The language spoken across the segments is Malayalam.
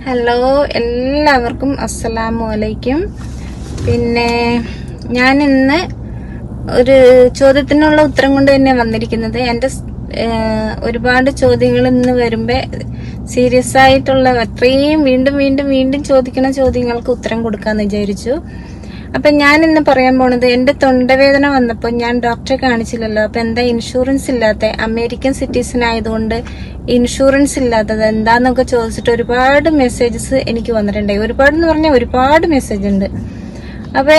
ഹലോ, എല്ലാവർക്കും അസ്സലാമു അലൈക്കും. പിന്നെ ഞാൻ ഇന്ന് ഒരു ചോദ്യത്തിനുള്ള ഉത്തരം കൊണ്ട് തന്നെ വന്നിരിക്കുന്നത്. എൻ്റെ ഒരുപാട് ചോദ്യങ്ങൾ ഇന്ന് വരുമ്പോൾ സീരിയസ് ആയിട്ടുള്ള അത്രയും വീണ്ടും ചോദിക്കുന്ന ചോദ്യങ്ങൾക്ക് ഉത്തരം കൊടുക്കാന്ന് വിചാരിച്ചു. അപ്പൊ ഞാൻ ഇന്ന് പറയാൻ പോണത്, എന്റെ തൊണ്ടവേദന വന്നപ്പോൾ ഞാൻ ഡോക്ടറെ കാണിച്ചില്ലല്ലോ. അപ്പൊ എന്താ ഇൻഷുറൻസ് ഇല്ലാത്ത, അമേരിക്കൻ സിറ്റിസൺ ആയതുകൊണ്ട് ഇൻഷുറൻസ് ഇല്ലാത്തത് എന്താന്നൊക്കെ ചോദിച്ചിട്ട് ഒരുപാട് മെസ്സേജസ് എനിക്ക് വന്നിട്ടുണ്ടായി. ഒരുപാടെന്ന് പറഞ്ഞാൽ ഒരുപാട് മെസ്സേജ് ഉണ്ട്. അപ്പൊ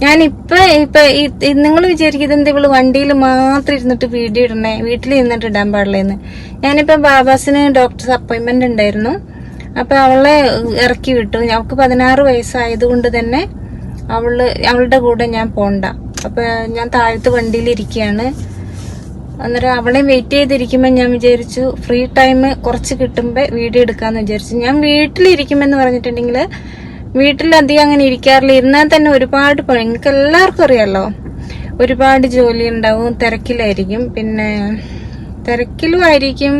ഞാനിപ്പൊ നിങ്ങൾ വിചാരിക്കുന്നത് എന്താ ഇവള് വണ്ടിയിൽ മാത്രം ഇരുന്നിട്ട് വീഡിയോ ഇടണേ, വീട്ടിൽ ഇരുന്നിട്ട് ഇടാൻ പാടില്ലെന്ന്. ഞാനിപ്പോ ബാബാസിന് ഡോക്ടർ അപ്പോയിന്റ്മെന്റ് ഉണ്ടായിരുന്നു. അപ്പൊ അവളെ ഇറക്കി വിട്ടു. അവൾക്ക് 16 വയസ്സായതുകൊണ്ട് തന്നെ അവളുടെ കൂടെ ഞാൻ പോണ്ട. അപ്പൊ ഞാൻ താഴത്ത് വണ്ടിയിൽ ഇരിക്കുകയാണ്. അന്നേരം അവളെ വെയിറ്റ് ചെയ്തിരിക്കുമ്പോ ഞാൻ വിചാരിച്ചു ഫ്രീ ടൈം കുറച്ച് കിട്ടുമ്പോ വീഡിയോ എടുക്കാന്ന് വിചാരിച്ചു. ഞാൻ വീട്ടിലിരിക്കുമെന്ന് പറഞ്ഞിട്ടുണ്ടെങ്കിൽ വീട്ടിലധികം അങ്ങനെ ഇരിക്കാറില്ല. ഇരുന്നാൽ തന്നെ ഒരുപാട് പണി, നിങ്ങൾക്ക് എല്ലാവർക്കും അറിയാലോ, ഒരുപാട് ജോലി ഉണ്ടാവും, തിരക്കിലായിരിക്കും. പിന്നെ തിരക്കിലും ആയിരിക്കും,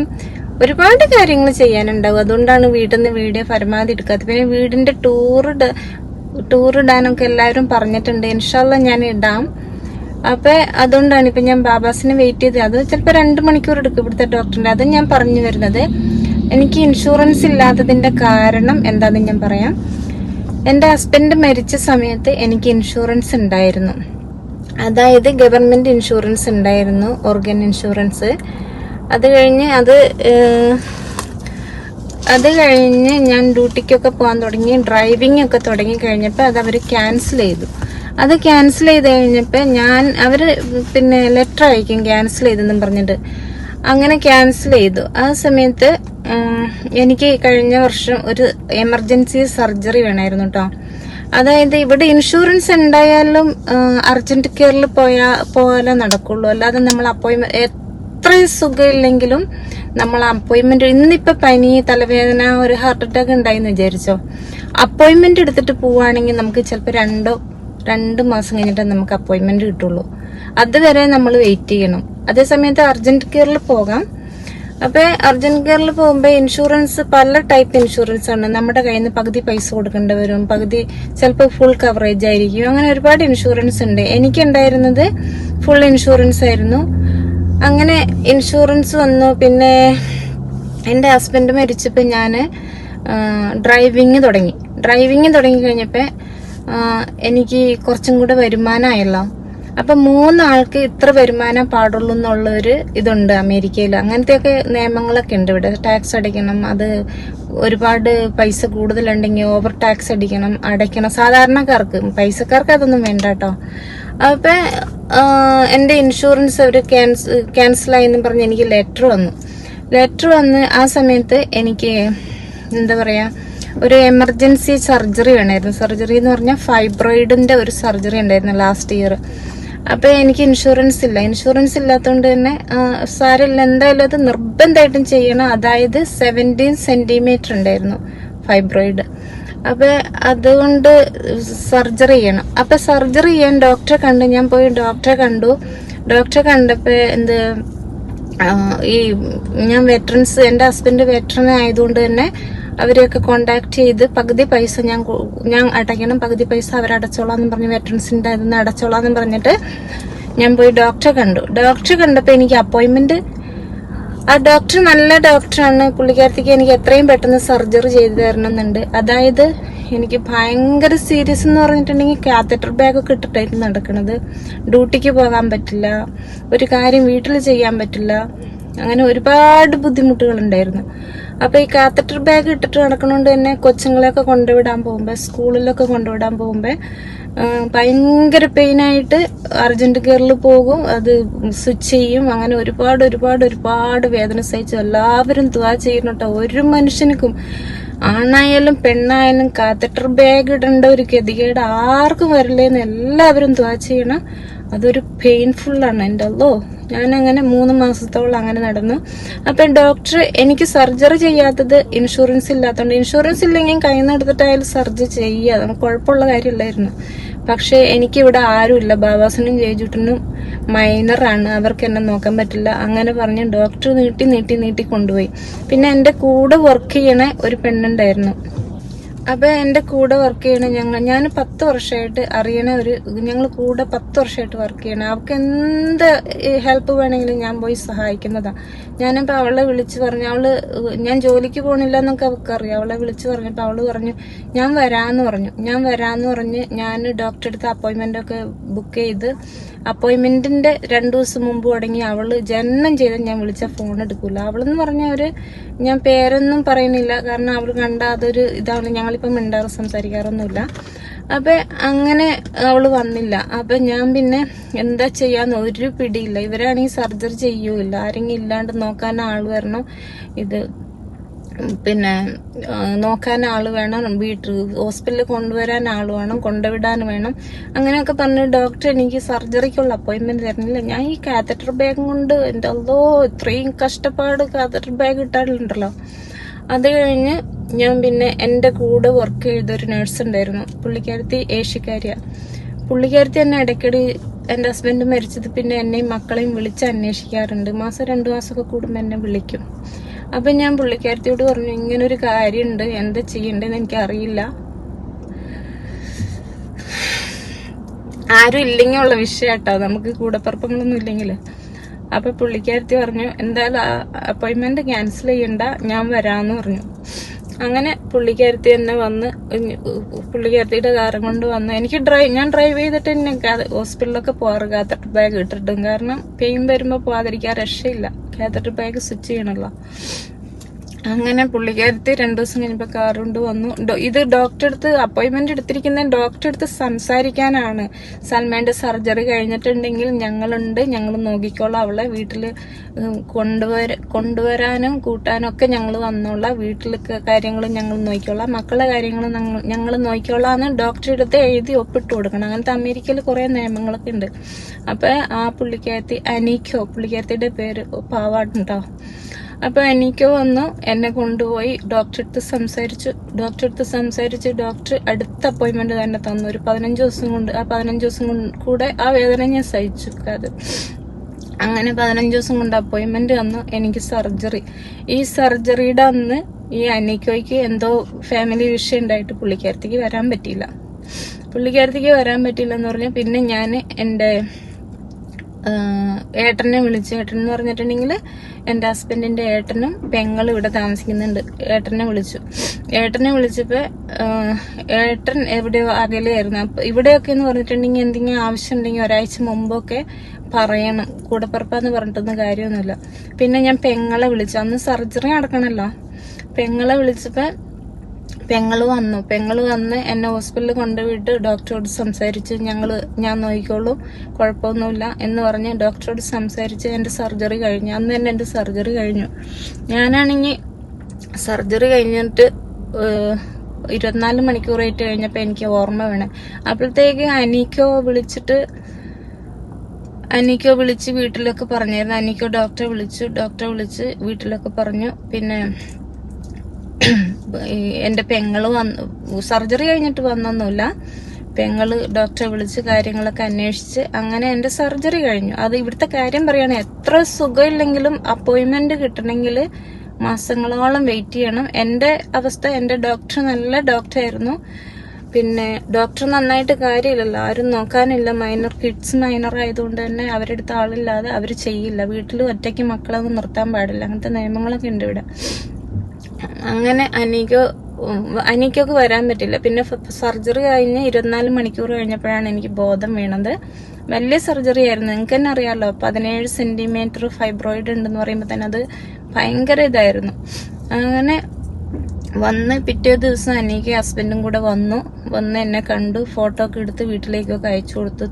ഒരുപാട് കാര്യങ്ങൾ ചെയ്യാനുണ്ടാവും. അതുകൊണ്ടാണ് വീട്ടിൽ നിന്ന് വീഡിയോ പരമാവധി എടുക്കാത്തത്. പിന്നെ വീടിന്റെ ടൂർ ഇടാനൊക്കെ എല്ലാവരും പറഞ്ഞിട്ടുണ്ട്. ഇൻഷാല്ലാ ഞാൻ ഇടാം. അപ്പൊ അതുകൊണ്ടാണ് ഇപ്പൊ ഞാൻ ബാബാസിനെ വെയിറ്റ് ചെയ്ത്. അത് ചിലപ്പോ 2 മണിക്കൂർ എടുക്കും ഇവിടുത്തെ ഡോക്ടറിന്റെ. അത് ഞാൻ പറഞ്ഞു വരുന്നത്, എനിക്ക് ഇൻഷുറൻസ് ഇല്ലാത്തതിന്റെ കാരണം എന്താന്ന് ഞാൻ പറയാം. എന്റെ ഹസ്ബൻഡ് മരിച്ച സമയത്ത് എനിക്ക് ഇൻഷുറൻസ് ഉണ്ടായിരുന്നു. അതായത് ഗവൺമെന്റ് ഇൻഷുറൻസ് ഉണ്ടായിരുന്നു, ഓർഗൻ ഇൻഷുറൻസ്. അത് കഴിഞ്ഞ് ഞാൻ ഡ്യൂട്ടിക്കൊക്കെ പോകാൻ തുടങ്ങി, ഡ്രൈവിംഗ് ഒക്കെ തുടങ്ങി കഴിഞ്ഞപ്പോൾ അത് അവർ ക്യാൻസൽ ചെയ്തു. അത് ക്യാൻസൽ ചെയ്ത് കഴിഞ്ഞപ്പോൾ അവര് പിന്നെ ലെറ്റർ അയക്കും ക്യാൻസൽ ചെയ്തെന്നും പറഞ്ഞിട്ട്. അങ്ങനെ ക്യാൻസൽ ചെയ്തു. ആ സമയത്ത് എനിക്ക് കഴിഞ്ഞ വർഷം ഒരു എമർജൻസി സർജറി വേണമായിരുന്നു കേട്ടോ. അതായത് ഇവിടെ ഇൻഷുറൻസ് ഉണ്ടായാലും അർജന്റ് കെയറിൽ പോലെ നടക്കുള്ളൂ. അല്ലാതെ നമ്മൾ അപ്പോയിന്റ്മെന്റ് എത്ര സുഖമില്ലെങ്കിലും നമ്മൾ അപ്പോയിന്റ്മെന്റ്, ഇന്നിപ്പോ പനി, തലവേദന, ഒരു ഹാർട്ട് അറ്റാക്ക് ഉണ്ടായിന്ന് വിചാരിച്ചോ, അപ്പോയിന്റ്മെന്റ് എടുത്തിട്ട് പോവുകയാണെങ്കിൽ നമുക്ക് ചിലപ്പോൾ 2 മാസം കഴിഞ്ഞിട്ട് നമുക്ക് അപ്പോയിന്റ്മെന്റ് കിട്ടുള്ളൂ. അതുവരെ നമ്മൾ വെയിറ്റ് ചെയ്യണം. അതേസമയത്ത് അർജന്റ് കെയറിൽ പോകാം. അപ്പൊ അർജന്റ് കെയറിൽ പോകുമ്പോ ഇൻഷുറൻസ് പല ടൈപ്പ് ഇൻഷുറൻസ് ആണ്. നമ്മുടെ കയ്യിൽ നിന്ന് പകുതി പൈസ കൊടുക്കേണ്ടി വരും, പകുതി ചിലപ്പോൾ ഫുൾ കവറേജ് ആയിരിക്കും. അങ്ങനെ ഒരുപാട് ഇൻഷുറൻസ് ഉണ്ട്. എനിക്കുണ്ടായിരുന്നത് ഫുൾ ഇൻഷുറൻസ് ആയിരുന്നു. അങ്ങനെ ഇൻഷുറൻസ് വന്നു. പിന്നെ എൻ്റെ ഹസ്ബൻഡ് മരിച്ചപ്പോൾ ഞാൻ ഡ്രൈവിങ് തുടങ്ങി കഴിഞ്ഞപ്പോൾ എനിക്ക് കുറച്ചും കൂടെ വരുമാനമായല്ലോ. അപ്പൊ 3 ആൾക്ക് ഇത്ര വരുമാനം പാടുള്ളൂ എന്നുള്ളൊരു ഇതുണ്ട് അമേരിക്കയിൽ. അങ്ങനത്തെയൊക്കെ നിയമങ്ങളൊക്കെ ഉണ്ട് ഇവിടെ. ടാക്സ് അടയ്ക്കണം, അത് ഒരുപാട് പൈസ കൂടുതലുണ്ടെങ്കിൽ ഓവർ ടാക്സ് അടയ്ക്കണം. സാധാരണക്കാർക്ക്, പൈസക്കാർക്ക് അതൊന്നും വേണ്ട കേട്ടോ. അപ്പൊ എന്റെ ഇൻഷുറൻസ് അവര് ക്യാൻസലായെന്ന് പറഞ്ഞ് എനിക്ക് ലെറ്റർ വന്ന് ആ സമയത്ത് എനിക്ക് എന്താ പറയാ, ഒരു എമർജൻസി സർജറി വേണമായിരുന്നു. സർജറി എന്ന് പറഞ്ഞാൽ ഫൈബ്രോയിഡിന്റെ ഒരു സർജറി ഉണ്ടായിരുന്നു ലാസ്റ്റ് ഇയർ. അപ്പൊ എനിക്ക് ഇൻഷുറൻസ് ഇല്ലാത്തതുകൊണ്ട് തന്നെ സാരമില്ല, എന്തായാലും അത് നിർബന്ധമായിട്ടും ചെയ്യണം. അതായത് 17 സെന്റിമീറ്റർ ഉണ്ടായിരുന്നു ഫൈബ്രോയിഡ്. അപ്പൊ അതുകൊണ്ട് സർജറി ചെയ്യണം. അപ്പൊ സർജറി ചെയ്യാൻ ഞാൻ പോയി ഡോക്ടറെ കണ്ടപ്പോ ഞാൻ വെറ്ററൻസ്, എന്റെ ഹസ്ബൻഡ് വെറ്ററൻ ആയതുകൊണ്ട് തന്നെ അവരെയൊക്കെ കോണ്ടാക്ട് ചെയ്ത് പകുതി പൈസ ഞാൻ അടയ്ക്കണം, പകുതി പൈസ അവരടച്ചോളാന്ന് പറഞ്ഞ്, വെറ്ററൻസിന്റെ അതിന്ന് അടച്ചോളാന്ന് പറഞ്ഞിട്ട് ഞാൻ പോയി ഡോക്ടറെ കണ്ടപ്പോ എനിക്ക് അപ്പോയിന്റ്മെന്റ്, ആ ഡോക്ടർ നല്ല ഡോക്ടറാണ്. പുള്ളിക്കാരത്തേക്ക് എനിക്ക് എത്രയും പെട്ടെന്ന് സർജറി ചെയ്തു തരണമെന്നുണ്ട്. അതായത് എനിക്ക് ഭയങ്കര സീരിയസ് എന്ന് പറഞ്ഞിട്ടുണ്ടെങ്കിൽ കാത്തറ്റർ ബാഗൊക്കെ ഇട്ടിട്ടായിരുന്നു നടക്കണത്. ഡ്യൂട്ടിക്ക് പോകാൻ പറ്റില്ല, ഒരു കാര്യം വീട്ടിൽ ചെയ്യാൻ പറ്റില്ല, അങ്ങനെ ഒരുപാട് ബുദ്ധിമുട്ടുകൾ ഉണ്ടായിരുന്നു. അപ്പൊ ഈ കാത്തറ്റർ ബാഗ് ഇട്ടിട്ട് നടക്കണോണ്ട് തന്നെ കൊച്ചുങ്ങളെയൊക്കെ കൊണ്ടുവിടാൻ പോകുമ്പോ, സ്കൂളിലൊക്കെ കൊണ്ടുവിടാൻ പോകുമ്പോ ഭയങ്കര പെയിനായിട്ട് അർജന്റ് കെയറിൽ പോകും, അത് സ്വിച്ച് ചെയ്യും. അങ്ങനെ ഒരുപാട് വേദന സഹിച്ചു. എല്ലാവരും ദുആ ചെയ്യണം കേട്ടോ. ഒരു മനുഷ്യനും, ആണായാലും പെണ്ണായാലും കാത്തറ്റർ ബാഗ് ഇടേണ്ട ഒരു ഗതികേട് ആർക്കും വരില്ലേന്ന് എല്ലാവരും ദുആ ചെയ്യണം. അതൊരു പെയിൻഫുള്ളാണ്. എൻ്റെ അല്ലോ, ഞാനങ്ങനെ 3 മാസത്തോളം അങ്ങനെ നടന്നു. അപ്പൊ ഡോക്ടർ എനിക്ക് സർജറി ചെയ്യാത്തത് ഇൻഷുറൻസ് ഇല്ലാത്തതുകൊണ്ട്, ഇൻഷുറൻസ് ഇല്ലെങ്കിൽ കയ്യിൽ നിന്ന് എടുത്തിട്ടായാലും സർജറി ചെയ്യുക, നമുക്ക് കുഴപ്പമുള്ള കാര്യമില്ലായിരുന്നു. പക്ഷെ എനിക്കിവിടെ ആരുമില്ല. ബാബാസിനും ജയജുട്ടനും മൈനറാണ്, അവർക്ക് എന്നെ നോക്കാൻ പറ്റില്ല അങ്ങനെ പറഞ്ഞ് ഡോക്ടർ നീട്ടി കൊണ്ടുപോയി. പിന്നെ എൻ്റെ കൂടെ വർക്ക് ചെയ്യണ ഒരു പെണ്ണുണ്ടായിരുന്നു. അപ്പൊ എന്റെ കൂടെ വർക്ക് ചെയ്യണ ഞാൻ 10 വർഷമായിട്ട് അറിയണ ഞങ്ങൾ കൂടെ 10 വർഷമായിട്ട് വർക്ക് ചെയ്യണ, അവൾക്ക് എന്ത് ഹെൽപ്പ് വേണമെങ്കിലും ഞാൻ പോയി സഹായിക്കുന്നതാ. ഞാനിപ്പോ അവളെ വിളിച്ചു പറഞ്ഞു, ഞാൻ ജോലിക്ക് പോണില്ല എന്നൊക്കെ അവൾക്ക് അറിയാം. അവളെ വിളിച്ചു പറഞ്ഞപ്പോ അവള് പറഞ്ഞു ഞാൻ വരാന്ന് പറഞ്ഞ് ഞാൻ ഡോക്ടറെ അടുത്ത് അപ്പോയിന്റ്മെന്റ് ഒക്കെ ബുക്ക് ചെയ്ത് അപ്പോയിന്റ്മെന്റിന്റെ 2 ദിവസം മുമ്പ് തുടങ്ങി അവള് ജന്മം ചെയ്ത ഞാൻ വിളിച്ച ഫോൺ എടുക്കൂല. അവളെന്ന് പറഞ്ഞ ഞാൻ പേരൊന്നും പറയുന്നില്ല, കാരണം അവള് കണ്ട അതൊരു ഇതാണ്, ഞങ്ങളിപ്പം മിണ്ടാറ് സംസാരിക്കാറൊന്നുമില്ല. അപ്പൊ അങ്ങനെ അവള് വന്നില്ല. അപ്പൊ ഞാൻ പിന്നെ എന്താ ചെയ്യാന്ന് ഒരു പിടിയില്ല. ഇവരാണെങ്കിൽ സർജറി ചെയ്യൂല, ആരെങ്കിലും ഇല്ലാണ്ട് നോക്കാൻ ആള് വരണം, ഇത് പിന്നെ നോക്കാൻ ആള് വേണം, ഹോസ്പിറ്റലിൽ കൊണ്ടുവരാൻ ആള് വേണം, കൊണ്ടുവിടാൻ വേണം, അങ്ങനെയൊക്കെ പറഞ്ഞ് ഡോക്ടർ എനിക്ക് സർജറിക്കുള്ള അപ്പോയിന്റ്മെന്റ് തരുന്നില്ല. ഞാൻ ഈ കാത്തറ്റർ ബാഗ് കൊണ്ട് എൻ്റെ ഇത്രയും കഷ്ടപ്പാട് കാത്തറ്റർ ബാഗ് ഇട്ടാലുണ്ടല്ലോ. അത് കഴിഞ്ഞ് ഞാൻ പിന്നെ എൻ്റെ കൂടെ വർക്ക് ചെയ്തൊരു നേഴ്സ് ഉണ്ടായിരുന്നു, പുള്ളിക്കാരത്തി ഏഷ്യക്കാരിയാ. പുള്ളിക്കാരത്തി എന്നെ ഇടയ്ക്കിടെ എൻ്റെ ഹസ്ബൻഡ് മരിച്ചത് പിന്നെ എന്നെയും മക്കളെയും വിളിച്ച് അന്വേഷിക്കാറുണ്ട്. 2 മാസമൊക്കെ കൂടുമ്പോൾ എന്നെ വിളിക്കും. അപ്പൊ ഞാൻ പുള്ളിക്കാരത്തിയോട് പറഞ്ഞു ഇങ്ങനൊരു കാര്യമുണ്ട്, എന്താ ചെയ്യണ്ടെന്ന് എനിക്കറിയില്ല, ആരും ഇല്ലെങ്കിൽ ഉള്ള വിഷയട്ടോ, നമുക്ക് കൂടപ്പറപ്പങ്ങളൊന്നും ഇല്ലെങ്കിൽ. അപ്പൊ പുള്ളിക്കാരത്തി പറഞ്ഞു എന്തായാലും അപ്പോയിന്റ്മെന്റ് ക്യാൻസൽ ചെയ്യണ്ട, ഞാൻ വരാന്ന് പറഞ്ഞു. അങ്ങനെ പുള്ളിക്കാരത്തി തന്നെ വന്ന്, പുള്ളിക്കാരത്തിയുടെ കാറും കൊണ്ട് വന്ന് ഞാൻ ഡ്രൈവ് ചെയ്തിട്ട് തന്നെ ഹോസ്പിറ്റലിലൊക്കെ പോവാറ് കാത്തറ്റർ ബാഗ് ഇട്ടിട്ടും, കാരണം പെയിൻ വരുമ്പോ പോവാതിരിക്കാൻ രക്ഷയില്ല, കാത്തറ്റർ ബാഗ് സ്വിച്ച് ചെയ്യണല്ലോ. അങ്ങനെ പുള്ളിക്കാരത്തി 2 ദിവസം കഴിഞ്ഞപ്പോ കാർ കൊണ്ട് വന്നു. ഇത് ഡോക്ടറെ അടുത്ത് അപ്പോയിന്റ്മെന്റ് എടുത്തിരിക്കുന്ന ഡോക്ടറെ അടുത്ത് സംസാരിക്കാനാണ്. സൽമാന്റെ സർജറി കഴിഞ്ഞിട്ടുണ്ടെങ്കിൽ ഞങ്ങളുണ്ട്, ഞങ്ങൾ നോക്കിക്കോളാം, അവളെ വീട്ടില് കൊണ്ടുവരാനും കൂട്ടാനും ഒക്കെ ഞങ്ങൾ വന്നോളാം, വീട്ടിലെ കാര്യങ്ങളും ഞങ്ങൾ നോക്കിക്കോളാം, മക്കളുടെ കാര്യങ്ങളും ഞങ്ങൾ നോക്കിക്കോളാന്ന് ഡോക്ടറെ അടുത്ത് എഴുതി ഒപ്പിട്ട് കൊടുക്കണം. അങ്ങനത്തെ അമേരിക്കയിൽ കുറെ നിയമങ്ങളൊക്കെ ഉണ്ട്. അപ്പൊ ആ പുള്ളിക്കാരത്തി അനീക്കോ, പുള്ളിക്കാരത്തിയുടെ പേര് പാവാടുണ്ടോ. അപ്പൊ എനിക്ക് വന്നു, എന്നെ കൊണ്ടുപോയി ഡോക്ടറെ അടുത്ത് സംസാരിച്ചു. ഡോക്ടർ അടുത്ത അപ്പോയിന്റ്മെന്റ് തന്നെ തന്നു, ഒരു 15 ദിവസം കൊണ്ട്. ആ 15 ദിവസം കൂടെ ആ വേദന ഞാൻ സഹിച്ചു. അങ്ങനെ 15 ദിവസം കൊണ്ട് അപ്പോയിന്റ്മെന്റ് തന്നു. എനിക്ക് സർജറി. ഈ സർജറിയുടെ അന്ന് ഈ അനിക്കോയ്ക്ക് എന്തോ ഫാമിലി വിഷയം ഉണ്ടായിട്ട് പുള്ളിക്കാരത്തിക്ക് വരാൻ പറ്റിയില്ല എന്ന് പറഞ്ഞാൽ പിന്നെ ഞാൻ എൻ്റെ ഏട്ടനെ വിളിച്ചു. ഏട്ടൻ എന്ന് പറഞ്ഞിട്ടുണ്ടെങ്കിൽ എൻ്റെ ഹസ്ബൻഡിന്റെ ഏട്ടനും പെങ്ങളും ഇവിടെ താമസിക്കുന്നുണ്ട്. ഏട്ടനെ വിളിച്ചപ്പോ ഏട്ടൻ എവിടെയോ അകലെയായിരുന്നു. അപ്പൊ ഇവിടെയൊക്കെ എന്ന് പറഞ്ഞിട്ടുണ്ടെങ്കിൽ എന്തെങ്കിലും ആവശ്യം ഉണ്ടെങ്കിൽ ഒരാഴ്ച മുമ്പൊക്കെ പറയണം, കൂടപ്പിറപ്പാന്ന് പറഞ്ഞിട്ടൊന്നും കാര്യമൊന്നുമില്ല. പിന്നെ ഞാൻ പെങ്ങളെ വിളിച്ചു, അന്ന് സർജറി നടക്കണല്ലോ. പെങ്ങളെ വിളിച്ചപ്പോ പെങ്ങള് വന്ന് എന്നെ ഹോസ്പിറ്റലിൽ കൊണ്ടുപോയിട്ട് ഡോക്ടറോട് സംസാരിച്ച് ഞാൻ നോക്കിക്കോളും, കുഴപ്പമൊന്നുമില്ല എന്ന് പറഞ്ഞ് ഡോക്ടറോട് സംസാരിച്ച് എൻ്റെ സർജറി കഴിഞ്ഞു. അന്ന് തന്നെ എൻ്റെ സർജറി കഴിഞ്ഞു. ഞാനാണെങ്കിൽ സർജറി കഴിഞ്ഞിട്ട് 24 മണിക്കൂറായിട്ട് കഴിഞ്ഞപ്പോൾ എനിക്ക് ഓർമ്മ വേണം. അപ്പോഴത്തേക്ക് അനീക്കോ വിളിച്ച് വീട്ടിലൊക്കെ പറഞ്ഞായിരുന്നു. അനീക്കോ ഡോക്ടറെ വിളിച്ച് വീട്ടിലൊക്കെ പറഞ്ഞു. പിന്നെ എൻ്റെ പെങ്ങള് സർജറി കഴിഞ്ഞിട്ട് വന്നൊന്നുമില്ല, പെങ്ങള് ഡോക്ടറെ വിളിച്ച് കാര്യങ്ങളൊക്കെ അന്വേഷിച്ച് അങ്ങനെ എൻ്റെ സർജറി കഴിഞ്ഞു. അത് ഇവിടുത്തെ കാര്യം പറയാണ്, എത്ര സുഖമില്ലെങ്കിലും അപ്പോയിന്റ്മെന്റ് കിട്ടണമെങ്കിൽ മാസങ്ങളോളം വെയിറ്റ് ചെയ്യണം. എൻ്റെ അവസ്ഥ, എൻ്റെ ഡോക്ടർ നല്ല ഡോക്ടറായിരുന്നു. പിന്നെ ഡോക്ടർ നന്നായിട്ട് കാര്യമില്ലല്ലോ, ആരും നോക്കാനില്ല. കിഡ്സ് മൈനർ ആയതുകൊണ്ട് തന്നെ അവരെടുത്ത ആളില്ലാതെ അവർ ചെയ്യില്ല. വീട്ടിൽ ഒറ്റയ്ക്ക് മക്കളൊന്നും നിർത്താൻ പാടില്ല, അങ്ങനത്തെ നിയമങ്ങളൊക്കെ ഉണ്ട് ഇവിടെ. അങ്ങനെ അനീക്കൊക്കെ വരാൻ പറ്റില്ല. പിന്നെ സർജറി കഴിഞ്ഞ് 24 മണിക്കൂർ കഴിഞ്ഞപ്പോഴാണ് എനിക്ക് ബോധം വീണത്. വലിയ സർജറി ആയിരുന്നു, നിങ്ങൾക്ക് തന്നെ അറിയാമല്ലോ. 17 സെന്റിമീറ്റർ ഫൈബ്രോയിഡ് ഉണ്ടെന്ന് പറയുമ്പോൾ തന്നെ അത് ഭയങ്കര ഇതായിരുന്നു. അങ്ങനെ വന്ന് പിറ്റേ ദിവസം അനീക്ക് ഹസ്ബൻഡും കൂടെ വന്ന് എന്നെ കണ്ടു, ഫോട്ടോ ഒക്കെ എടുത്ത് വീട്ടിലേക്കൊക്കെ അയച്ചു കൊടുത്തു.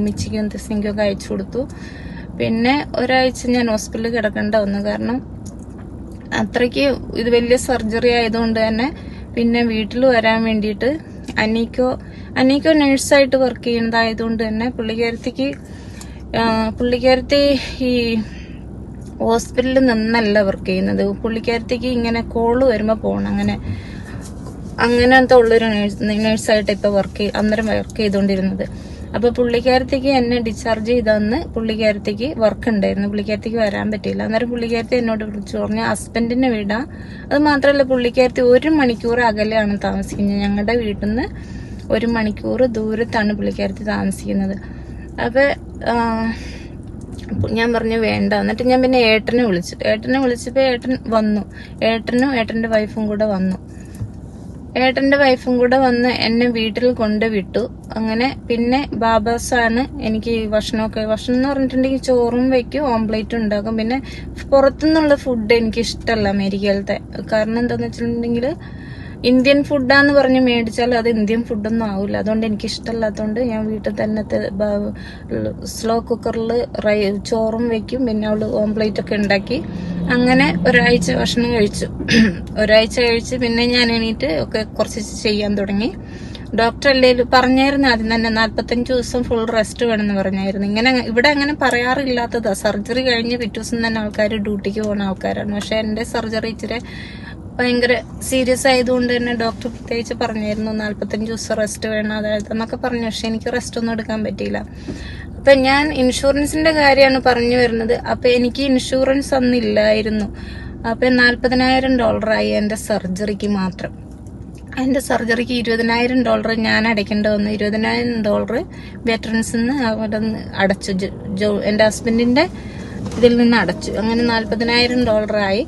മിച്ചിക്കും തെസ്നിക്കൊക്കെ അയച്ചു കൊടുത്തു. പിന്നെ ഒരാഴ്ച ഞാൻ ഹോസ്പിറ്റലിൽ കിടക്കേണ്ട വന്നു, കാരണം അത്രയ്ക്ക് ഇത് വലിയ സർജറി ആയതുകൊണ്ട് തന്നെ. പിന്നെ വീട്ടിൽ വരാൻ വേണ്ടിയിട്ട് അനീക്കോ നഴ്സായിട്ട് വർക്ക് ചെയ്യുന്നതായതുകൊണ്ട് തന്നെ പുള്ളിക്കാരത്തി ഈ ഹോസ്പിറ്റലിൽ നിന്നല്ല വർക്ക് ചെയ്യുന്നത്. പുള്ളിക്കാരത്തിക്ക് ഇങ്ങനെ കോള് വരുമ്പോൾ പോകണം, അങ്ങനത്തെ ഉള്ളൊരു നേഴ്സായിട്ട് ഇപ്പൊ അന്നേരം വർക്ക് ചെയ്തുകൊണ്ടിരുന്നത്. അപ്പൊ പുള്ളിക്കാരത്തേക്ക് എന്നെ ഡിസ്ചാർജ് ചെയ്തന്ന് പുള്ളിക്കാരത്തേക്ക് വർക്ക് ഉണ്ടായിരുന്നു, പുള്ളിക്കാരത്തേക്ക് വരാൻ പറ്റിയില്ല. അന്നേരം പുള്ളിക്കാരത്തി എന്നോട് വിളിച്ചു പറഞ്ഞു ഹസ്ബൻഡിന്റെ വീടാ. അത് മാത്രമല്ല പുള്ളിക്കാരത്തി 1 മണിക്കൂർ അകലെയാണ് താമസിക്കുന്നത്, ഞങ്ങളുടെ വീട്ടിൽ നിന്ന് 1 മണിക്കൂർ ദൂരത്താണ് പുള്ളിക്കാരത്തി താമസിക്കുന്നത്. അപ്പൊ ഞാൻ പറഞ്ഞു വേണ്ട. എന്നിട്ട് ഞാൻ പിന്നെ ഏട്ടനെ വിളിച്ചപ്പോ ഏട്ടൻ വന്നു. ഏട്ടനും ഏട്ടന്റെ വൈഫും കൂടെ വന്നു. ഏട്ടന്റെ വൈഫും കൂടെ വന്ന് എന്നെ വീട്ടിൽ കൊണ്ടുവിട്ടു. അങ്ങനെ പിന്നെ ബാബാസാണ് എനിക്ക് ഭക്ഷണം എന്ന് പറഞ്ഞിട്ടുണ്ടെങ്കിൽ ചോറും വെക്കും, ഓംപ്ലേറ്റും ഉണ്ടാക്കും. പിന്നെ പുറത്തുനിന്നുള്ള ഫുഡ് എനിക്ക് ഇഷ്ടമല്ല അമേരിക്കയിലത്തെ. കാരണം എന്താന്ന് വെച്ചിട്ടുണ്ടെങ്കിൽ ഇന്ത്യൻ ഫുഡാന്ന് പറഞ്ഞ് മേടിച്ചാൽ അത് ഇന്ത്യൻ ഫുഡൊന്നും ആവില്ല. അതുകൊണ്ട് എനിക്ക് ഇഷ്ടമല്ലാത്തതുകൊണ്ട് ഞാൻ വീട്ടിൽ തന്നെ സ്ലോ കുക്കറിൽ ചോറും വെക്കും, പിന്നെ അവള് ഓംപ്ലേറ്റ് ഒക്കെ ഉണ്ടാക്കി. അങ്ങനെ ഒരാഴ്ച ഭക്ഷണം കഴിച്ചു. ഒരാഴ്ച കഴിച്ച് പിന്നെ ഞാൻ എണീറ്റ് ഒക്കെ കുറച്ച് ചെയ്യാൻ തുടങ്ങി. ഡോക്ടർ അല്ലേലും പറഞ്ഞായിരുന്നു ആദ്യം തന്നെ 45 ദിവസം ഫുൾ റെസ്റ്റ് വേണമെന്ന് പറഞ്ഞായിരുന്നു. ഇവിടെ അങ്ങനെ പറയാറില്ലാത്തതാ. സർജറി കഴിഞ്ഞ് പിറ്റേ ദിവസം തന്നെ ആൾക്കാർ ഡ്യൂട്ടിക്ക് പോകുന്ന ആൾക്കാരാണ്. പക്ഷെ എന്റെ സർജറി ഇച്ചിരി ഭയങ്കര സീരിയസ് ആയതുകൊണ്ട് തന്നെ ഡോക്ടർ പ്രത്യേകിച്ച് പറഞ്ഞായിരുന്നു 45 ദിവസം റെസ്റ്റ് വേണം അതായത് എന്നൊക്കെ പറഞ്ഞു. പക്ഷെ എനിക്ക് റെസ്റ്റ് ഒന്നും എടുക്കാൻ പറ്റിയില്ല. അപ്പൊ ഞാൻ ഇൻഷുറൻസിന്റെ കാര്യമാണ് പറഞ്ഞു വരുന്നത്. അപ്പൊ എനിക്ക് ഇൻഷുറൻസ് ഒന്നും ഇല്ലായിരുന്നു. അപ്പൊ $40,000 എന്റെ സർജറിക്ക് മാത്രം. എന്റെ സർജറിക്ക് $20,000 ഞാൻ അടയ്ക്കേണ്ടി വന്നു. $20,000 വെറ്ററൻസിന്ന് അവിടെ അടച്ചു. എന്റെ ഹസ്ബൻഡിന്റെ ഇതിൽ നിന്ന് അടച്ചു. അങ്ങനെ $40,000 ആയി.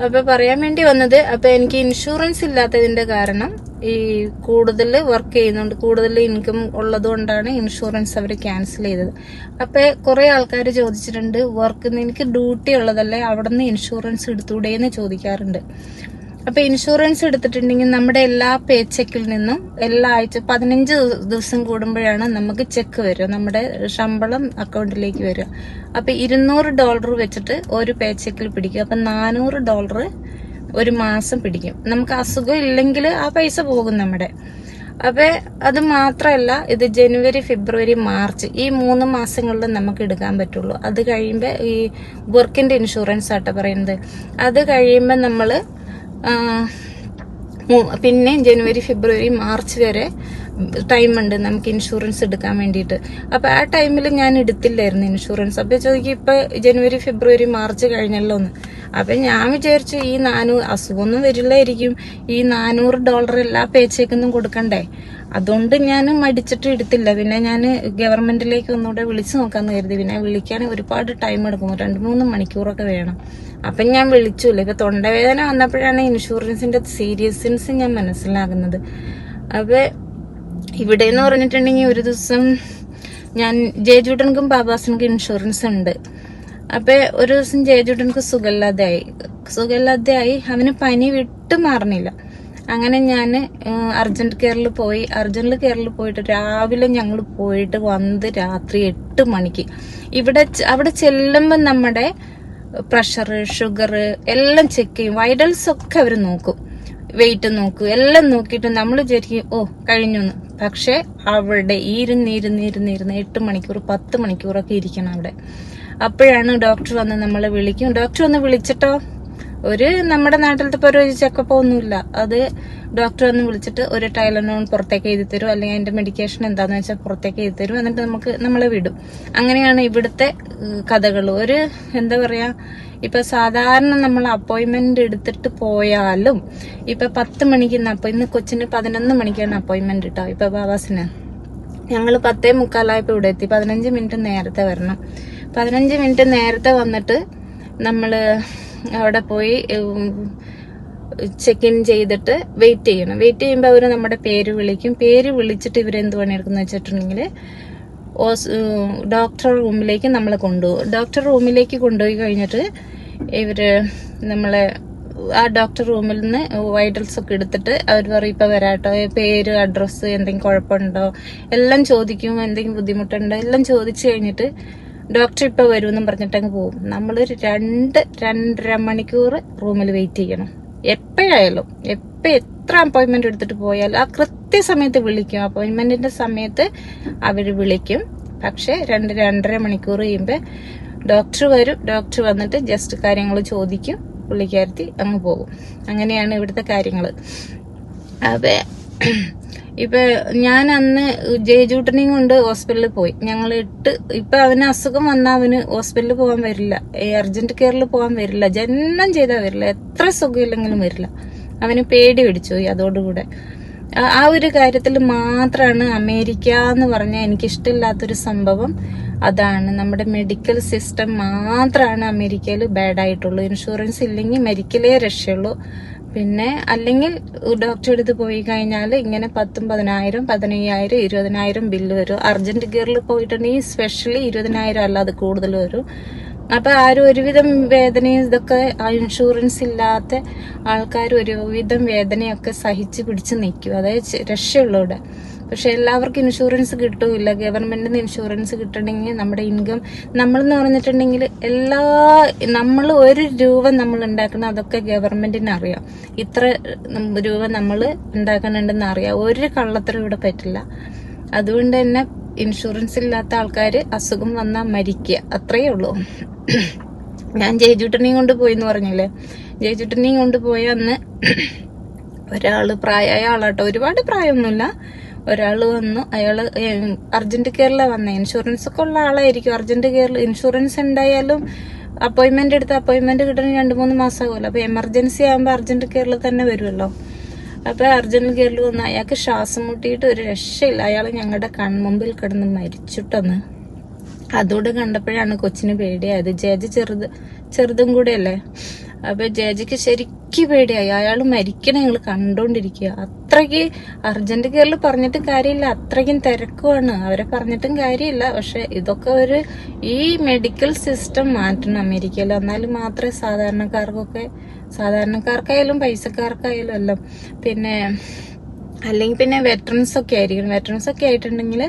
അപ്പൊ പറയാൻ വേണ്ടി വന്നത്, അപ്പൊ എനിക്ക് ഇൻഷുറൻസ് ഇല്ലാത്തതിന്റെ കാരണം ഈ കൂടുതൽ വർക്ക് ചെയ്യുന്നുണ്ട്, കൂടുതൽ ഇൻകം ഉള്ളത് കൊണ്ടാണ് ഇൻഷുറൻസ് അവർ ക്യാൻസൽ ചെയ്തത്. അപ്പൊ കുറെ ആൾക്കാർ ചോദിച്ചിട്ടുണ്ട് വർക്ക് എനിക്ക് ഡ്യൂട്ടി ഉള്ളതല്ലേ അവിടെ നിന്ന് ഇൻഷുറൻസ് എടുത്തൂടെന്ന് ചോദിക്കാറുണ്ട്. അപ്പൊ ഇൻഷുറൻസ് എടുത്തിട്ടുണ്ടെങ്കിൽ നമ്മുടെ എല്ലാ പേ ചെക്കിൽ നിന്നും എല്ലാ ആഴ്ച 15 ദിവസം കൂടുമ്പോഴാണ് നമുക്ക് ചെക്ക് വരിക, നമ്മുടെ ശമ്പളം അക്കൗണ്ടിലേക്ക് വരിക. അപ്പൊ $200 വെച്ചിട്ട് ഒരു പേ ചെക്കിൽ പിടിക്കും. അപ്പൊ $400 ഒരു മാസം പിടിക്കും. നമുക്ക് അസുഖം ഇല്ലെങ്കിൽ ആ പൈസ പോകും നമ്മുടെ. അപ്പൊ അത് മാത്രല്ല, ഇത് ജനുവരി, ഫെബ്രുവരി, മാർച്ച് ഈ 3 മാസങ്ങളിൽ നമുക്ക് എടുക്കാൻ പറ്റുള്ളൂ. അത് കഴിയുമ്പോ ഈ വർക്കിന്റെ ഇൻഷുറൻസ് ആട്ടോ പറയുന്നത്. അത് കഴിയുമ്പോ നമ്മള് പിന്നെ ജനുവരി, ഫെബ്രുവരി, മാർച്ച് വരെ ടൈമുണ്ട് നമുക്ക് ഇൻഷുറൻസ് എടുക്കാൻ വേണ്ടിയിട്ട്. അപ്പൊ ആ ടൈമിൽ ഞാൻ എടുത്തില്ലായിരുന്നു ഇൻഷുറൻസ്. അപ്പൊ ചോദിക്കും ഇപ്പൊ ജനുവരി, ഫെബ്രുവരി, മാർച്ച് കഴിഞ്ഞല്ലോ എന്ന്. അപ്പൊ ഞാൻ വിചാരിച്ചു ഈ അസുഖമൊന്നും വരില്ലായിരിക്കും, ഈ $400 എല്ലാ പേച്ചേക്കൊന്നും കൊടുക്കണ്ടേ. അതുകൊണ്ട് ഞാൻ മടിച്ചിട്ട് എടുത്തില്ല. പിന്നെ ഞാൻ ഗവൺമെന്റിലേക്ക് ഒന്നുകൂടെ വിളിച്ചു നോക്കാന്ന് കരുതി. പിന്നെ വിളിക്കാൻ ഒരുപാട് ടൈം എടുക്കും, 2-3 മണിക്കൂറൊക്കെ വേണം. അപ്പൊ ഞാൻ വിളിച്ചില്ല. ഇപ്പൊ തൊണ്ടവേദന വന്നപ്പോഴാണ് ഇൻഷുറൻസിന്റെ സീരിയസ്നെസ് ഞാൻ മനസ്സിലാകുന്നത്. അപ്പൊ ഇവിടെ എന്ന് പറഞ്ഞിട്ടുണ്ടെങ്കിൽ ഒരു ദിവസം ഞാൻ ജയചൂട്ടൻക്കും ബാബാസിനും ഇൻഷുറൻസ് ഉണ്ട്. അപ്പൊ ഒരു ദിവസം ജയചൂട്ടൻക്ക് സുഖമില്ലാതെയായി. അവന് പനി വിട്ടു മാറണില്ല. അങ്ങനെ ഞാൻ അർജന്റ് കെയറിൽ പോയിട്ട് രാവിലെ ഞങ്ങൾ പോയിട്ട് വന്നത് രാത്രി 8 മണിക്ക്. അവിടെ ചെല്ലുമ്പോൾ നമ്മുടെ പ്രഷർ, ഷുഗർ എല്ലാം ചെക്ക് ചെയ്യും. വൈറ്റൽസ് ഒക്കെ അവർ നോക്കും, വെയിറ്റ് നോക്കും, എല്ലാം നോക്കിയിട്ട് നമ്മൾ വിചാരിക്കും ഓ കഴിഞ്ഞു. പക്ഷെ അവിടെ ഇരുന്ന് 8 മണിക്കൂർ 10 മണിക്കൂറൊക്കെ ഇരിക്കണം അവിടെ. അപ്പോഴാണ് ഡോക്ടർ വന്ന് നമ്മളെ വിളിക്കും. ഡോക്ടർ വന്ന് വിളിച്ചിട്ടോ നമ്മുടെ നാട്ടിലത്തെ ഒരു ചെക്കപ്പ് ഒന്നുമില്ല. അത് ഡോക്ടർ വന്ന് വിളിച്ചിട്ട് ഒരു ടൈലനോൺ പുറത്തേക്ക് എഴുതി തരും, അല്ലെങ്കിൽ അതിന്റെ മെഡിക്കേഷൻ എന്താന്ന് വെച്ചാൽ പുറത്തേക്ക് എഴുതി തരും. എന്നിട്ട് നമ്മളെ വിടും. അങ്ങനെയാണ് ഇവിടുത്തെ കഥകൾ. എന്താ പറയാ, ഇപ്പൊ സാധാരണ നമ്മൾ അപ്പോയിന്റ്മെന്റ് എടുത്തിട്ട് പോയാലും ഇപ്പൊ 10 മണിക്ക് ഇന്ന് കൊച്ചിന് 11 മണിക്കാണ് അപ്പോയിന്റ്മെന്റ് കിട്ടുക. ഇപ്പൊ ബാബാസിന് ഞങ്ങൾ 10:45 ഇവിടെ എത്തി. 15 മിനിറ്റ് നേരത്തെ വരണം. 15 മിനിറ്റ് നേരത്തെ വന്നിട്ട് നമ്മള് അവിടെ പോയി ചെക്ക് ഇൻ ചെയ്തിട്ട് വെയിറ്റ് ചെയ്യണം. വെയിറ്റ് ചെയ്യുമ്പോൾ അവര് നമ്മുടെ പേര് വിളിക്കും. പേര് വിളിച്ചിട്ട് ഇവരെന്ത് പണിയെടുക്കുന്ന വെച്ചിട്ടുണ്ടെങ്കിൽ ഡോക്ടർ റൂമിലേക്ക് നമ്മളെ കൊണ്ടുപോകും. ഡോക്ടർ റൂമിലേക്ക് കൊണ്ടുപോയി കഴിഞ്ഞിട്ട് ഇവര് നമ്മളെ ആ ഡോക്ടർ റൂമിൽ നിന്ന് വൈറ്റൽസ് ഒക്കെ എടുത്തിട്ട് അവർ പറയും ഇപ്പൊ വരാട്ടോ, പേര്, അഡ്രസ്സ്, എന്തെങ്കിലും കുഴപ്പമുണ്ടോ എല്ലാം ചോദിക്കും. എന്തെങ്കിലും ബുദ്ധിമുട്ടുണ്ടോ എല്ലാം ചോദിച്ചു കഴിഞ്ഞിട്ട് ഡോക്ടർ ഇപ്പൊ വരുമെന്നും പറഞ്ഞിട്ടങ്ങ് പോകും. നമ്മളൊരു 2-2.5 മണിക്കൂർ റൂമിൽ വെയിറ്റ് ചെയ്യണം. എപ്പോഴായാലും എത്ര അപ്പോയിന്റ്മെന്റ് എടുത്തിട്ട് പോയാലും ആ കൃത്യസമയത്ത് വിളിക്കും. അപ്പോയിന്റ്മെന്റിന്റെ സമയത്ത് അവര് വിളിക്കും. പക്ഷെ 2-2.5 മണിക്കൂർ കഴിയുമ്പോ ഡോക്ടർ വരും. ഡോക്ടർ വന്നിട്ട് ജസ്റ്റ് കാര്യങ്ങൾ ചോദിക്കും, പുള്ളിക്കാരത്തി അങ്ങ് പോകും. അങ്ങനെയാണ് ഇവിടുത്തെ കാര്യങ്ങള്. അപ്പൊ ഇപ്പൊ ഞാൻ അന്ന് ജയജൂട്ടനെയും കൊണ്ട് ഹോസ്പിറ്റലിൽ പോയി. ഞങ്ങൾ ഇപ്പൊ അവന് അസുഖം വന്നാൽ അവന് ഹോസ്പിറ്റലിൽ പോകാൻ വരില്ല, അർജന്റ് കെയറിൽ പോകാൻ വരില്ല, ജന്മം ചെയ്താൽ വരില്ല, എത്ര സുഖമില്ലെങ്കിലും വരില്ല. അവന് പേടി പിടിച്ചു പോയി. അതോടുകൂടെ ആ ഒരു കാര്യത്തിൽ മാത്രമാണ് അമേരിക്ക എന്ന് പറഞ്ഞാൽ എനിക്കിഷ്ടമില്ലാത്തൊരു സംഭവം അതാണ്. നമ്മുടെ മെഡിക്കൽ സിസ്റ്റം മാത്രമാണ് അമേരിക്കയിൽ ബാഡായിട്ടുള്ളൂ. ഇൻഷുറൻസ് ഇല്ലെങ്കിൽ മരിക്കലേ രക്ഷയുള്ളൂ. പിന്നെ അല്ലെങ്കിൽ ഡോക്ടറെ അടുത്ത് പോയി കഴിഞ്ഞാൽ ഇങ്ങനെ 10,000, 10,000, 15,000, 20,000 ബില്ല് വരും. അർജന്റ് കെയറിൽ പോയിട്ടുണ്ടെങ്കിൽ സ്പെഷ്യലി 20,000 അല്ലാതെ കൂടുതൽ വരും. അപ്പൊ ആരും ഒരുവിധം വേദനയും ഇതൊക്കെ ഇൻഷുറൻസ് ഇല്ലാത്ത ആൾക്കാർ ഒരുവിധം വേദനയൊക്കെ സഹിച്ച് പിടിച്ച് നിൽക്കും. അതായത് രക്ഷയുള്ളൂ ഇവിടെ. പക്ഷെ എല്ലാവർക്കും ഇൻഷുറൻസ് കിട്ടൂല. ഗവൺമെന്റിന് ഇൻഷുറൻസ് കിട്ടണമെങ്കിൽ നമ്മുടെ ഇൻകം നമ്മളെന്ന് പറഞ്ഞിട്ടുണ്ടെങ്കിൽ നമ്മൾ 1 രൂപ നമ്മൾ ഉണ്ടാക്കുന്ന അതൊക്കെ ഗവൺമെന്റിന് അറിയാം. ഇത്ര രൂപ നമ്മൾ ഉണ്ടാക്കുന്നുണ്ടെന്ന് അറിയാം. ഒരു കള്ളത്തരം ഇവിടെ പറ്റില്ല. അതുകൊണ്ട് തന്നെ ഇൻഷുറൻസ് ഇല്ലാത്ത ആൾക്കാര് അസുഖം വന്നാൽ മരിക്കുക, അത്രയേ ഉള്ളൂ. ഞാൻ ജയജൂട്ടനെയും കൊണ്ട് പോയിന്ന് പറഞ്ഞില്ലേ, ജയജൂട്ടനെയും കൊണ്ട് പോയ അന്ന് ഒരാള് പ്രായമായ ആളാട്ടോ, ഒരുപാട് പ്രായമൊന്നുമില്ല. ഒരാള് വന്നു. അയാള് അർജന്റ് കെയറിലാണ് വന്നത്. ഇൻഷുറൻസ് ഒക്കെ ഉള്ള ആളായിരിക്കും. അർജന്റ് കെയറിൽ ഇൻഷുറൻസ് ഉണ്ടായാലും അപ്പോയിന്റ്മെന്റ് എടുത്ത് അപ്പോയിന്റ്മെന്റ് കിട്ടണ 2-3 മാസമാകുമല്ലോ. അപ്പൊ എമർജൻസി ആകുമ്പോൾ അർജന്റ് കെയറിൽ തന്നെ വരുമല്ലോ. അപ്പൊ അർജന്റ് കെയറിൽ വന്ന് അയാൾക്ക് ശ്വാസം മുട്ടിയിട്ട് ഒരു രക്ഷയില്ല. അയാൾ ഞങ്ങളുടെ കൺമുമ്പിൽ കിടന്ന് മരിച്ചിട്ടെന്ന്. അതോടെ കണ്ടപ്പോഴാണ് കൊച്ചിന് പേടിയായത്. ജേജ് ചെറുതും കൂടെ അല്ലേ. അപ്പൊ ജേജിക്ക് ശരിക്കും പേടിയായി. അയാൾ മരിക്കണ ഞങ്ങൾ കണ്ടോണ്ടിരിക്കുക. അത്രയ്ക്ക് അർജന്റ് കെയറിൽ പറഞ്ഞിട്ട് കാര്യമില്ല, അത്രയ്ക്കും തിരക്കുമാണ്. അവരെ പറഞ്ഞിട്ടും കാര്യമില്ല. പക്ഷെ ഇതൊക്കെ ഈ മെഡിക്കൽ സിസ്റ്റം മാറ്റണം അമേരിക്കയിൽ. എന്നാലും മാത്രമേ സാധാരണക്കാർക്കായാലും പൈസക്കാർക്കായാലും എല്ലാം. പിന്നെ അല്ലെങ്കിൽ പിന്നെ വെറ്ററൻസ് ഒക്കെ ആയിരിക്കണം. വെറ്ററൻസ് ഒക്കെ ആയിട്ടുണ്ടെങ്കിൽ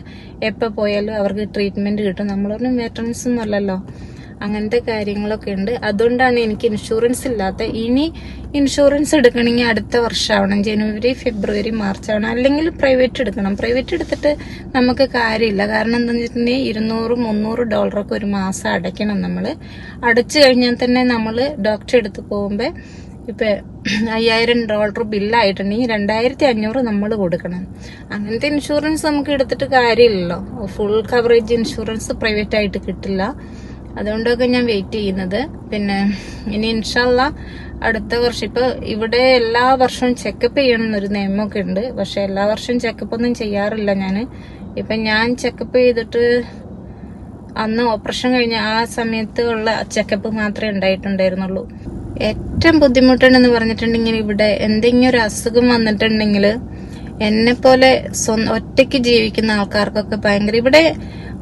എപ്പോൾ പോയാലും അവർക്ക് ട്രീറ്റ്മെന്റ് കിട്ടും. നമ്മളൊന്നും വെറ്ററൻസ് ഒന്നും അല്ലല്ലോ. അങ്ങനത്തെ കാര്യങ്ങളൊക്കെ ഉണ്ട്. അതുകൊണ്ടാണ് എനിക്ക് ഇൻഷുറൻസ് ഇല്ലാത്ത. ഇനി ഇൻഷുറൻസ് എടുക്കണമെങ്കിൽ അടുത്ത വർഷമാവണം, ജനുവരി, ഫെബ്രുവരി, മാർച്ച് ആവണം. അല്ലെങ്കിൽ പ്രൈവറ്റ് എടുക്കണം. പ്രൈവറ്റ് എടുത്തിട്ട് നമുക്ക് കാര്യമില്ല. കാരണം എന്താണെന്ന് വെച്ചിട്ടുണ്ടെങ്കിൽ $200-300 ഒരു മാസം അടയ്ക്കണം. നമ്മൾ അടച്ചു കഴിഞ്ഞാൽ തന്നെ നമ്മൾ ഡോക്ടറെ അടുത്ത് പോകുമ്പോൾ ഇപ്പൊ $5,000 ബില്ലായിട്ടുണ്ടെങ്കിൽ 2,500 നമ്മൾ കൊടുക്കണം. അങ്ങനത്തെ ഇൻഷുറൻസ് നമുക്ക് എടുത്തിട്ട് കാര്യമില്ലല്ലോ. ഫുൾ കവറേജ് ഇൻഷുറൻസ് പ്രൈവറ്റ് ആയിട്ട് കിട്ടില്ല. അതുകൊണ്ടൊക്കെ ഞാൻ വെയിറ്റ് ചെയ്യുന്നത്. പിന്നെ ഇനി ഇൻഷാല്ലാ അടുത്ത വർഷം ഇപ്പൊ ഇവിടെ എല്ലാ വർഷവും ചെക്കപ്പ് ചെയ്യണം എന്നൊരു നിയമമൊക്കെ ഉണ്ട്. പക്ഷെ എല്ലാ വർഷവും ചെക്കപ്പ് ഒന്നും ചെയ്യാറില്ല ഞാന്. ഇപ്പൊ ഞാൻ ചെക്കപ്പ് ചെയ്തിട്ട് അന്ന് ഓപ്പറേഷൻ കഴിഞ്ഞ ആ സമയത്ത് ഉള്ള ചെക്കപ്പ് മാത്രമേ ഉണ്ടായിട്ടുണ്ടായിരുന്നുള്ളൂ. ഏറ്റവും ബുദ്ധിമുട്ടുണ്ടെന്ന് പറഞ്ഞിട്ടുണ്ടെങ്കിൽ ഇവിടെ എന്തെങ്കിലും ഒരു അസുഖം വന്നിട്ടുണ്ടെങ്കിൽ എന്നെ പോലെ ഒറ്റയ്ക്ക് ജീവിക്കുന്ന ആൾക്കാർക്കൊക്കെ ഭയങ്കര ഇവിടെ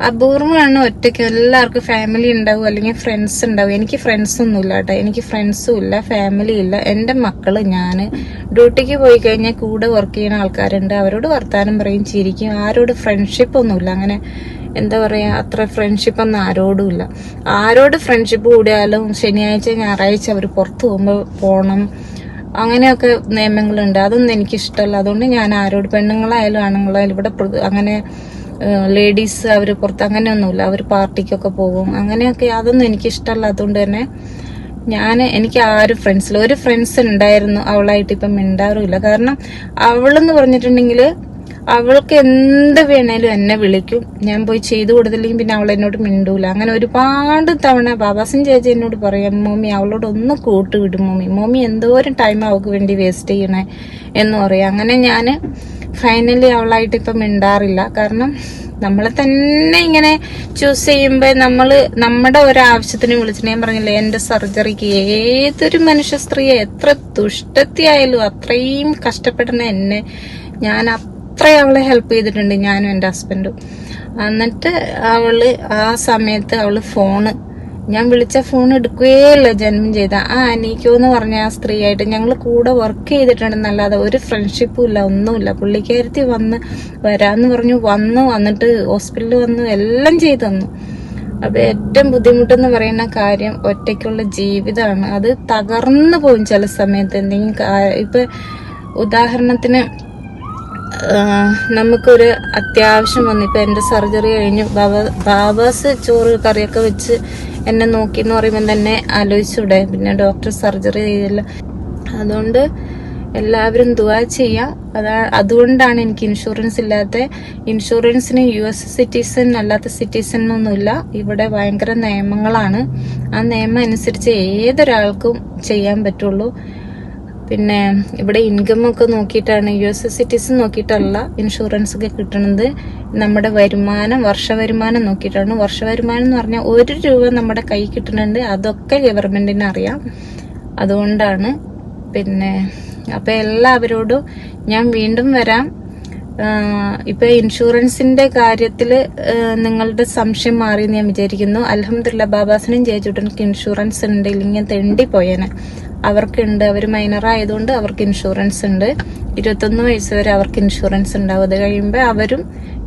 അപൂർവമാണ് ഒറ്റയ്ക്ക്. എല്ലാവർക്കും ഫാമിലി ഉണ്ടാവും, അല്ലെങ്കിൽ ഫ്രണ്ട്സ് ഉണ്ടാവും. എനിക്ക് ഫ്രണ്ട്സ് ഒന്നുമില്ല കേട്ടോ. എനിക്ക് ഫ്രണ്ട്സും ഇല്ല, ഫാമിലി ഇല്ല. എന്റെ മക്കള്, ഞാന് ഡ്യൂട്ടിക്ക് പോയി കഴിഞ്ഞാൽ കൂടെ വർക്ക് ചെയ്യുന്ന ആൾക്കാരുണ്ട്. അവരോട് വർത്താനം പറയും, ചിരിക്കും. ആരോട് ഫ്രണ്ട്ഷിപ്പ് ഒന്നുമില്ല. അങ്ങനെ എന്താ പറയാ, അത്ര ഫ്രണ്ട്ഷിപ്പ് ഒന്നും ആരോടും ഇല്ല. ആരോട് ഫ്രണ്ട്ഷിപ്പ് കൂടിയാലും ശനിയാഴ്ച ഞായറാഴ്ച അവർ പുറത്തു പോകുമ്പോൾ പോണം, അങ്ങനെയൊക്കെ നിയമങ്ങളുണ്ട്. അതൊന്നും എനിക്കിഷ്ടമല്ല. അതുകൊണ്ട് ഞാൻ ആരോട്, പെണ്ണുങ്ങളായാലും ആണുങ്ങളായാലും ഇവിടെ അങ്ങനെ ലേഡീസ് അവർ പുറത്ത് അങ്ങനെയൊന്നുമില്ല. അവർ പാർട്ടിക്കൊക്കെ പോകും, അങ്ങനെയൊക്കെ. അതൊന്നും എനിക്കിഷ്ടമല്ലാത്തതുകൊണ്ട് തന്നെ എനിക്ക് ആരും ഫ്രണ്ട്സില്ല. ഒരു ഫ്രണ്ട്സ് ഉണ്ടായിരുന്നു, അവളായിട്ട് ഇപ്പം മിണ്ടാറുമില്ല. കാരണം അവളെന്ന് പറഞ്ഞിട്ടുണ്ടെങ്കിൽ അവൾക്ക് എന്ത് വേണേലും എന്നെ വിളിക്കും. ഞാൻ പോയി ചെയ്തു കൊടുത്തില്ലെങ്കിൽ പിന്നെ അവൾ എന്നോട് മിണ്ടൂല. അങ്ങനെ ഒരുപാട് തവണ ബാബാസിൻ ചേച്ചി എന്നോട് പറയാം, മോമി അവളോട് ഒന്ന് കൂട്ടുവിടും, മോമി എന്തോരം ടൈം അവൾക്ക് വേണ്ടി വേസ്റ്റ് ചെയ്യണേ എന്ന് പറയാം. അങ്ങനെ ഞാൻ ഫൈനലി അവളായിട്ട് ഇപ്പം മിണ്ടാറില്ല. കാരണം നമ്മളെ തന്നെ ഇങ്ങനെ ചൂസ് ചെയ്യുമ്പോൾ നമ്മുടെ ഒരാവശ്യത്തിന് വിളിച്ചിട്ട്, ഞാൻ പറഞ്ഞില്ലേ എന്റെ സർജറിക്ക് ഏതൊരു മനുഷ്യ സ്ത്രീയെ എത്ര ദുഷ്ടത്തിയായാലും അത്രയും കഷ്ടപ്പെടുന്ന എന്നെ ഞാൻ അത്രയും അവളെ ഹെൽപ്പ് ചെയ്തിട്ടുണ്ട്, ഞാനും എൻ്റെ ഹസ്ബൻഡും. എന്നിട്ട് ആ സമയത്ത് ഞാൻ വിളിച്ച ഫോൺ എടുക്കുകയല്ല ജന്മം ചെയ്ത അനീക്കോ എന്ന് പറഞ്ഞ ആ സ്ത്രീയായിട്ട് ഞങ്ങൾ കൂടെ വർക്ക് ചെയ്തിട്ടുണ്ടെന്നല്ലാതെ ഒരു ഫ്രണ്ട്ഷിപ്പും ഇല്ല, ഒന്നുമില്ല. പുള്ളിക്കാരത്തി വരാന്ന് പറഞ്ഞു, വന്നിട്ട് ഹോസ്പിറ്റലിൽ വന്നു, എല്ലാം ചെയ്തു തന്നു. അപ്പൊ ഏറ്റവും ബുദ്ധിമുട്ടെന്ന് പറയുന്ന കാര്യം ഒറ്റയ്ക്കുള്ള ജീവിതമാണ്. അത് തകർന്നു പോകും ചില സമയത്ത്. എന്തെങ്കിലും ഇപ്പൊ ഉദാഹരണത്തിന് നമുക്കൊരു അത്യാവശ്യം വന്നു. ഇപ്പൊ എന്റെ സർജറി കഴിഞ്ഞു, ബാബാസ് ചോറ് കറിയൊക്കെ വെച്ച് എന്നെ നോക്കി എന്ന് പറയുമ്പോൾ തന്നെ ആലോചിച്ചൂടെ. പിന്നെ ഡോക്ടർ സർജറി ചെയ്തില്ല. അതുകൊണ്ട് എല്ലാവരും ദുആ ചെയ്യാം. അതുകൊണ്ടാണ് എനിക്ക് ഇൻഷുറൻസ് ഇല്ലാത്ത. ഇൻഷുറൻസിന് US സിറ്റിസൺ അല്ലാത്ത സിറ്റിസൺ ഒന്നുമില്ല. ഇവിടെ ഭയങ്കര നിയമങ്ങളാണ്. ആ നിയമം അനുസരിച്ച് ഏതൊരാൾക്കും ചെയ്യാൻ പറ്റുള്ളൂ. പിന്നെ ഇവിടെ ഇൻകം ഒക്കെ നോക്കിയിട്ടാണ്, US സിറ്റിസൺ നോക്കിയിട്ടല്ല ഇൻഷുറൻസ് ഒക്കെ കിട്ടുന്നത്. നമ്മുടെ വരുമാനം, വർഷ വരുമാനം നോക്കിയിട്ടാണ്. വർഷ വരുമാനം എന്ന് പറഞ്ഞാൽ 1 രൂപ നമ്മുടെ കൈ കിട്ടുന്നുണ്ട്, അതൊക്കെ ഗവൺമെന്റിന് അറിയാം. അതുകൊണ്ടാണ്. പിന്നെ അപ്പൊ എല്ലാവരോടും ഞാൻ വീണ്ടും വരാം. ഇപ്പൊ ഇൻഷുറൻസിന്റെ കാര്യത്തില് നിങ്ങളുടെ സംശയം മാറിയെന്ന് ഞാൻ വിചാരിക്കുന്നു. അൽഹംദുലില്ലാ, ബാബാസിനും ജയചൂട്ടനും ഇൻഷുറൻസ് ഉണ്ട്. ഇല്ലെങ്കിൽ തെണ്ടിപ്പോയേനെ. അവർക്കുണ്ട്. അവർ മൈനർ ആയതുകൊണ്ട് അവർക്ക് ഇൻഷുറൻസ് ഉണ്ട്. 21 വയസ്സ് വരെ അവർക്ക് ഇൻഷുറൻസ് ഉണ്ടാവും. അത് കഴിയുമ്പോൾ അവരും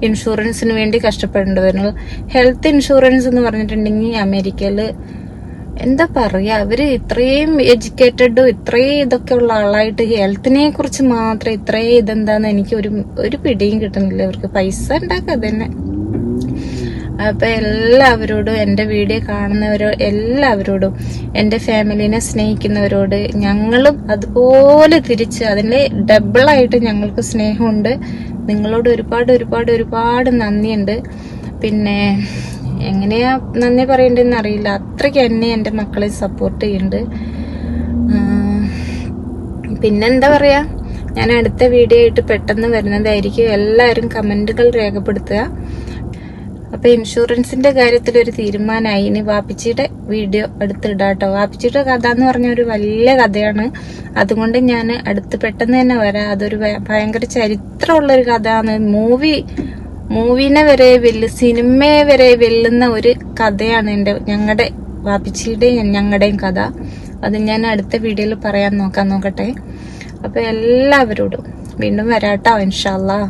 ഇൻഷുറൻസിന് വേണ്ടി കഷ്ടപ്പെടേണ്ടി വരുന്നു. ഹെൽത്ത് ഇൻഷുറൻസ് എന്ന് പറഞ്ഞിട്ടുണ്ടെങ്കിൽ അമേരിക്കയില് എന്താ പറയാ, അവര് ഇത്രയും എഡ്യൂക്കേറ്റഡും ഇത്രയും ഇതൊക്കെ ഉള്ള ആളായിട്ട് ഹെൽത്തിനെ കുറിച്ച് മാത്രം ഇത്രയും ഇതെന്താന്ന് എനിക്ക് ഒരു പിടിയും കിട്ടുന്നില്ല. അവർക്ക് പൈസ ഉണ്ടാക്കുക തന്നെ. അപ്പൊ എല്ലാവരോടും, എന്റെ വീഡിയോ കാണുന്നവരോ എല്ലാവരോടും, എന്റെ ഫാമിലിനെ സ്നേഹിക്കുന്നവരോട് ഞങ്ങളും അതുപോലെ തിരിച്ച് അതിന്റെ ഡബിളായിട്ട് ഞങ്ങൾക്ക് സ്നേഹമുണ്ട്. നിങ്ങളോട് ഒരുപാട് ഒരുപാട് ഒരുപാട് നന്ദിയുണ്ട്. പിന്നെ എങ്ങനെയാ നന്ദി പറയണ്ടെന്ന് അറിയില്ല. അത്രയ്ക്ക് എന്നെ എന്റെ മക്കളെ സപ്പോർട്ട് ചെയ്യുന്നുണ്ട്. പിന്നെന്താ പറയാ, ഞാൻ അടുത്ത വീഡിയോ ആയിട്ട് പെട്ടെന്ന് വരുന്നതായിരിക്കും. എല്ലാവരും കമന്റുകൾ രേഖപ്പെടുത്തുക. അപ്പൊ ഇൻഷുറൻസിന്റെ കാര്യത്തിൽ ഒരു തീരുമാനമായി. ഇനി വാപ്പിച്ചിയുടെ വീഡിയോ അടുത്തിടാട്ടോ. വാപ്പിച്ചിയുടെ കഥ എന്ന് പറഞ്ഞ ഒരു വലിയ കഥയാണ്. അതുകൊണ്ട് ഞാൻ അടുത്ത് പെട്ടെന്ന് തന്നെ വരാം. അതൊരു ഭയങ്കര ചരിത്രമുള്ള ഒരു കഥയാണ്. മൂവിനെ വരെ സിനിമയെ വരെ വെല്ലുന്ന ഒരു കഥയാണ് ഞങ്ങളുടെ വാപ്പിച്ചിയുടെയും ഞങ്ങളുടെയും കഥ. അത് ഞാൻ അടുത്ത വീഡിയോയിൽ പറയാൻ നോക്കട്ടെ. അപ്പൊ എല്ലാവരോടും വീണ്ടും വരാട്ടോ, ഇൻഷാ അല്ലാഹ്.